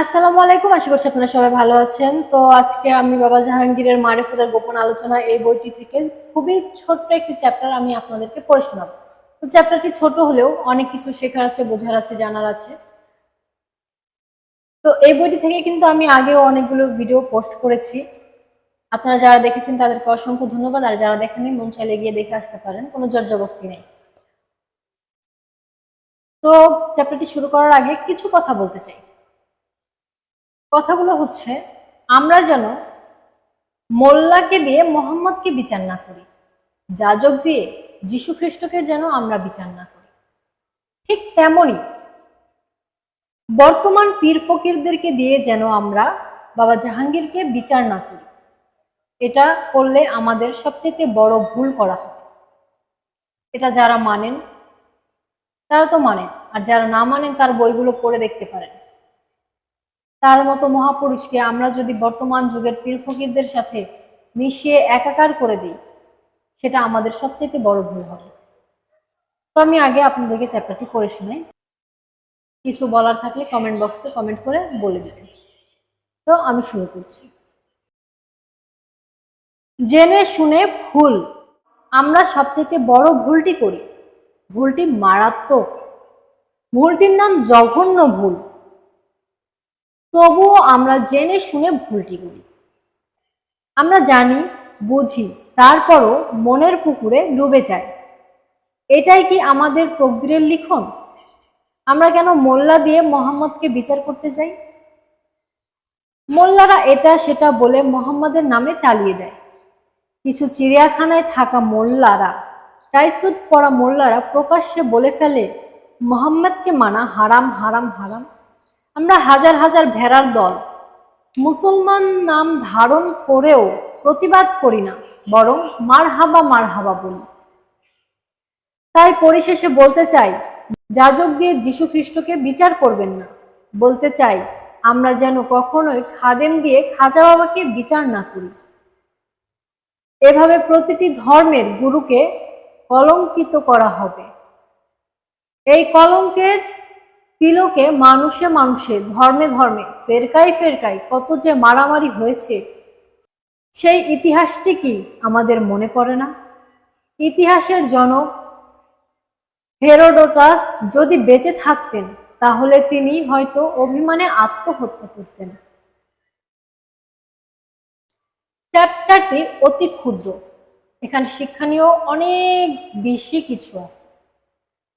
আসসালামু আলাইকুম, আশা করছি আপনারা সবাই ভালো আছেন। তো আজকে আমি বাবা জাহাঙ্গীরের মারিফতের গোপন আলোচনা এই বইটি থেকে খুবই ছোট্ট একটি চ্যাপ্টার আমি আপনাদেরকে পড়ে শোনাবো। তো চ্যাপ্টারটি ছোট হলেও অনেক কিছু শেখার আছে, বোঝার আছে, জানার আছে। তো এই বইটি থেকে কিন্তু আমি আগেও অনেকগুলো ভিডিও পোস্ট করেছি। আপনারা যারা দেখেছেন তাদেরকে অসংখ্য ধন্যবাদ, আর যারা দেখেননি মন চাইলে গিয়ে দেখে আসতে পারেন, কোনো জবরদস্তি নেই। তো চ্যাপ্টারটি শুরু করার আগে কিছু কথা বলতে চাই। কথাগুলো হচ্ছে, আমরা যেন মোল্লাকে দিয়ে মোহাম্মদকে বিচার না করি, যাজক দিয়ে যীশু খ্রিস্টকে যেন আমরা বিচার না করি। ঠিক তেমনি বর্তমান পীর ফকিরদেরকে দিয়ে যেন আমরা বাবা জাহাঙ্গীরকে বিচার না করি। এটা করলে আমাদের সবচেয়ে বড় ভুল করা হবে। এটা যারা মানেন তারা তো মানেন, আর যারা না মানেন তার বইগুলো পড়ে দেখতে পারেন। তার মতো মহাপুরুষকে আমরা যদি বর্তমান যুগের পীর ফকিরদের সাথে মিশিয়ে একাকার করে দিই, সেটা আমাদের সবচেয়ে বড় ভুল হবে। তো আমি আগে আপনাদেরকে চ্যাপ্টারটি পড়ে শুনাই। কিছু বলার থাকলে কমেন্ট বক্সে কমেন্ট করে বলে দিবেন। তো আমি শুরু করছি। জেনে শুনে ভুল, আমরা সবচেয়ে বড় ভুলটি করি। ভুলটি মারাত্মক, ভুলটির নাম জঘন্য ভুল। তবুও আমরা জেনে শুনে ভুলটি করি। আমরা জানি, বুঝি, তারপরও মনের পুকুরে ডুবে যায়। এটাই কি আমাদের তকদিরের লিখন? আমরা কেন মোল্লা দিয়ে মোহাম্মদকে বিচার করতে যাই? মোল্লারা এটা সেটা বলে মোহাম্মদের নামে চালিয়ে দেয়। কিছু চিড়িয়াখানায় থাকা মোল্লারা, টাইসুট পড়া মোল্লারা প্রকাশ্যে বলে ফেলে মোহাম্মদকে মানা হারাম, হারাম, হারাম। আমরা হাজার হাজার ভেড়ার দল মুসলমান নাম ধারণ করেও প্রতিবাদ করি না, বরং মারহাবা মারহাবা বলি। তাই পরিশেষে বলতে চাই, যাজক দিয়ে যীশু খ্রিস্টকে বিচার করবেন না। বলতে চাই, আমরা যেন কখনোই খাদেম দিয়ে খাজা বাবাকে বিচার না করি। এভাবে প্রতিটি ধর্মের গুরুকে কলঙ্কিত করা হবে। এই কলঙ্কের তিলকে মানুষে মানুষে, ধর্মে ধর্মে, ফেরকায় ফেরকায় কত যে মারামারি হয়েছে, সেই ইতিহাসটি কি আমাদের মনে পড়ে না? ইতিহাসের জনক হেরোডোটাস যদি বেঁচে থাকতেন, তাহলে তিনি হয়তো অভিমানে আত্মহত্যা করতেন। চ্যাপ্টারটি অতি ক্ষুদ্র, এখানে শিক্ষণীয় অনেক বেশি কিছু আছে।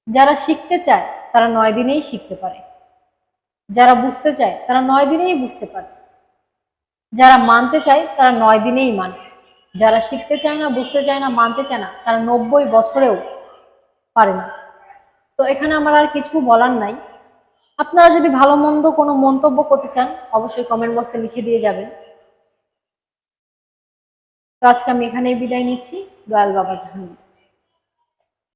যারা শিখতে চায় তারা 9 দিনেই শিখতে পারে, যারা বুঝতে চায় তারা 9 দিনেই বুঝতে পারে, যারা মানতে চায় তারা 9 দিনেই মানে, যারা শিখতে চায় না, বুঝতে চায় না, মানতে চায় না, তারা 90 বছরেও পারে না। তো এখানে আমার আর কিছু বলার নাই। আপনারা যদি ভালো মন্দ কোনো মন্তব্য করতে চান, অবশ্যই কমেন্ট বক্সে লিখে দিয়ে যাবেন। তো আজকে আমি এখানেই বিদায় নিচ্ছি। দয়াল বাবা জাহাঙ্গীর।